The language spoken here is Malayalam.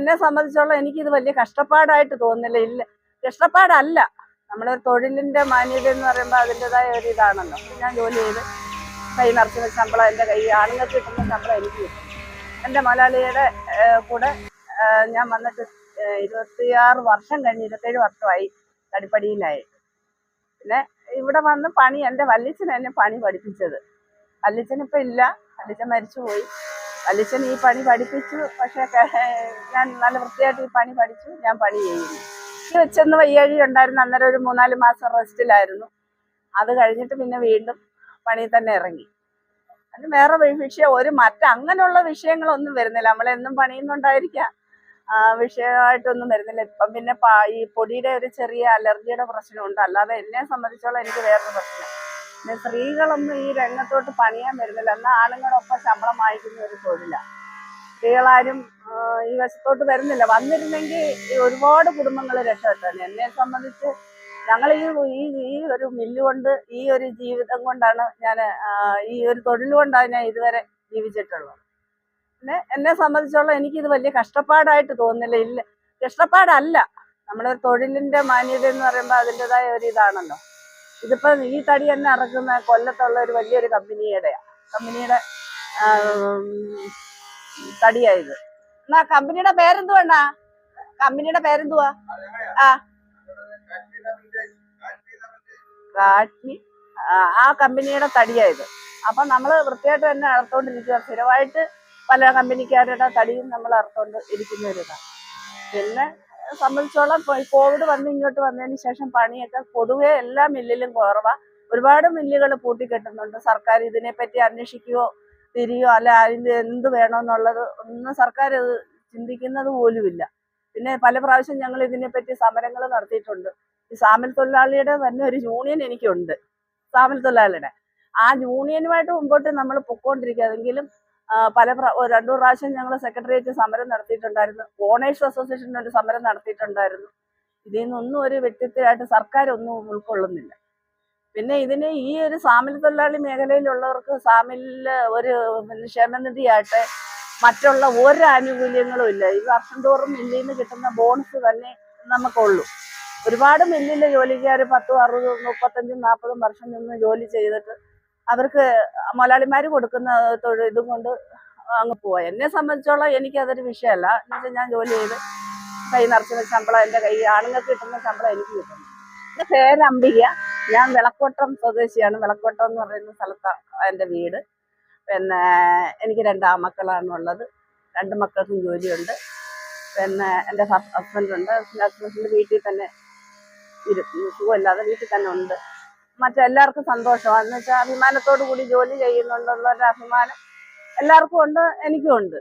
എന്നെ സംബന്ധിച്ചോളം എനിക്കിത് വലിയ കഷ്ടപ്പാടായിട്ട് തോന്നുന്നില്ല. ഇല്ല, കഷ്ടപ്പാടല്ല. നമ്മളൊരു തൊഴിലിന്റെ മാന്യത എന്ന് പറയുമ്പോൾ അതിൻ്റെതായ ഒരു ഇതാണല്ലോ. ഞാൻ ജോലി ചെയ്ത് കൈ നിറച്ചുന്ന ശമ്പളം എൻ്റെ കൈ, ആണുങ്ങൾക്ക് കിട്ടുന്ന ശമ്പളം എനിക്ക് കിട്ടും. എൻ്റെ മുതലാളിയുടെ കൂടെ ഞാൻ വന്നിട്ട് 26 വർഷം കഴിഞ്ഞ് 27 വർഷമായി തടിപ്പടിയിലായി. പിന്നെ ഇവിടെ വന്ന് പണി എൻ്റെ വല്യച്ഛൻ എന്നെ പണി പഠിപ്പിച്ചത്. വല്യച്ഛനിപ്പോൾ ഇല്ല, വല്യച്ഛൻ മരിച്ചുപോയി. വല്യച്ഛൻ ഈ പണി പഠിപ്പിച്ചു. പക്ഷേ ഞാൻ നല്ല വൃത്തിയായിട്ട് ഈ പണി പഠിച്ചു, ഞാൻ പണി ചെയ്യുന്നു. ഈ വെച്ചെന്ന് വയ്യാഴി ഉണ്ടായിരുന്നു. അന്നേരം ഒരു 3-4 മാസം റെസ്റ്റിലായിരുന്നു. അത് കഴിഞ്ഞിട്ട് പിന്നെ വീണ്ടും പണി തന്നെ ഇറങ്ങി. അത് വേറെ വിഷയം, അങ്ങനെയുള്ള വിഷയങ്ങളൊന്നും വരുന്നില്ല. നമ്മളെന്നും പണിയുന്നുണ്ടായിരിക്കാം, വിഷയമായിട്ടൊന്നും വരുന്നില്ല. ഇപ്പം പിന്നെ ഈ പൊടിയുടെ ഒരു ചെറിയ അലർജിയുടെ പ്രശ്നമുണ്ട്. അല്ലാതെ എന്നെ സംബന്ധിച്ചോളം എനിക്ക് വേറൊരു പ്രശ്നം. പിന്നെ സ്ത്രീകളൊന്നും ഈ രംഗത്തോട്ട് പണിയാൻ വരുന്നില്ല. എന്നാൽ ആണുങ്ങളൊപ്പം ശമ്പളം വാങ്ങിക്കുന്ന ഒരു തൊഴിലാണ്. സ്ത്രീകളാരും ഈ വശത്തോട്ട് വരുന്നില്ല. വന്നിരുന്നെങ്കിൽ ഒരുപാട് കുടുംബങ്ങൾ രക്ഷപ്പെട്ടു. എന്നെ സംബന്ധിച്ച് ഞങ്ങൾ ഈ ഒരു മില്ല് കൊണ്ട്, ഈ ഒരു ജീവിതം കൊണ്ടാണ് ഞാൻ, ഈ ഒരു തൊഴിൽ കൊണ്ടാണ് ഞാൻ ഇതുവരെ ജീവിച്ചിട്ടുള്ളത്. പിന്നെ എന്നെ സംബന്ധിച്ചോളം എനിക്കിത് വലിയ കഷ്ടപ്പാടായിട്ട് തോന്നുന്നില്ല. ഇല്ല, കഷ്ടപ്പാടല്ല. നമ്മളൊരു തൊഴിലിന്റെ മാന്യത എന്ന് പറയുമ്പോൾ അതിൻ്റെതായ ഒരു ഇതാണല്ലോ. ഇതിപ്പം ഈ തടി തന്നെ ഇറക്കുന്ന കൊല്ലത്തുള്ള ഒരു വലിയൊരു കമ്പനിയുടെ തടിയായത്. എന്നാ കമ്പനിയുടെ പേരെന്തുവാ? കമ്പനിയുടെ പേരെന്തുവാ? ആ കമ്പനിയുടെ തടിയായത്. അപ്പൊ നമ്മള് വൃത്തിയായിട്ട് തന്നെ അറുത്തോണ്ടിരിക്കുക. സ്ഥിരമായിട്ട് പല കമ്പനിക്കാരുടെ തടിയും നമ്മൾ അറുത്തോണ്ട് ഇരിക്കുന്ന ഒരു ഇതാണ്. പിന്നെ സംബന്ധിച്ചോളം കോവിഡ് വന്ന് ഇങ്ങോട്ട് വന്നതിന് ശേഷം പണിയൊക്കെ പൊതുവെ എല്ലാ മില്ലിലും കുറവാ. ഒരുപാട് മില്ലുകൾ പൂട്ടിക്കെട്ടുന്നുണ്ട്. സർക്കാർ ഇതിനെപ്പറ്റി അന്വേഷിക്കുകയോ തിരിയോ അല്ല അതിന് എന്ത് വേണമെന്നുള്ളത് ഒന്നും സർക്കാർ ചിന്തിക്കുന്നത് പോലുമില്ല. പിന്നെ പല പ്രാവശ്യം ഞങ്ങൾ ഇതിനെപ്പറ്റി സമരങ്ങൾ നടത്തിയിട്ടുണ്ട്. ഈ സാമൽ തൊഴിലാളിയുടെ തന്നെ ഒരു യൂണിയൻ എനിക്കുണ്ട്, സാമൽ തൊഴിലാളിയുടെ. ആ യൂണിയനുമായിട്ട് മുമ്പോട്ട് നമ്മൾ പൊക്കോണ്ടിരിക്കുക. അതെങ്കിലും 2 പ്രാവശ്യം ഞങ്ങൾ സെക്രട്ടേറിയറ്റ് സമരം നടത്തിയിട്ടുണ്ടായിരുന്നു. ഓണേഴ്സ് അസോസിയേഷൻ ഒരു സമരം നടത്തിയിട്ടുണ്ടായിരുന്നു. ഇതിൽ നിന്നൊന്നും ഒരു വ്യക്തിത്വമായിട്ട് സർക്കാർ ഒന്നും ഉൾക്കൊള്ളുന്നില്ല. പിന്നെ ഇതിന് ഈ ഒരു സാമിൽ തൊഴിലാളി മേഖലയിലുള്ളവർക്ക് സാമിലില് ഒരു ക്ഷേമനിധിയായിട്ട് മറ്റുള്ള ഒരു ആനുകൂല്യങ്ങളും ഇല്ല. ഈ വർഷം തോറും മില്ലിൽ നിന്ന് കിട്ടുന്ന ബോണസ് തന്നെ നമുക്കുള്ളൂ. ഒരുപാട് മില്ലിലെ ജോലിക്കാർ 10, 60, 35, 40 വർഷം നിന്ന് ജോലി ചെയ്തിട്ട് അവർക്ക് മുതലാളിമാർ കൊടുക്കുന്ന ഇതും കൊണ്ട് അങ്ങ് പോവാ. എന്നെ സംബന്ധിച്ചോളം എനിക്കതൊരു വിഷയമല്ല. എന്നുവെച്ചാൽ ഞാൻ ജോലി ചെയ്ത് കൈ നിറച്ചുന്ന ശമ്പളം എൻ്റെ കൈ, ആണുങ്ങൾക്ക് കിട്ടുന്ന ശമ്പളം എനിക്ക് കിട്ടുന്നു. എൻ്റെ പേര് അംബിക. ഞാൻ വിളക്കോട്ടം സ്വദേശിയാണ്. വിളക്കോട്ടം എന്ന് പറയുന്ന സ്ഥലത്താണ് എൻ്റെ വീട്. പിന്നെ എനിക്ക് 2 ആൺമക്കളാണുള്ളത്. 2 മക്കൾക്കും ജോലിയുണ്ട്. പിന്നെ എൻ്റെ ഹസ്ബൻഡുണ്ട്. ഹസ്ബൻഡിൻ്റെ വീട്ടിൽ തന്നെ സുഖമില്ലാതെ വീട്ടിൽ തന്നെ ഉണ്ട്. മറ്റെല്ലാവർക്കും സന്തോഷമാണ്. എന്ന് വെച്ചാൽ അഭിമാനത്തോടു കൂടി ജോലി ചെയ്യുന്നുണ്ടെന്നുള്ളൊരു അഭിമാനം എല്ലാവർക്കും ഉണ്ട്, എനിക്കും ഉണ്ട്.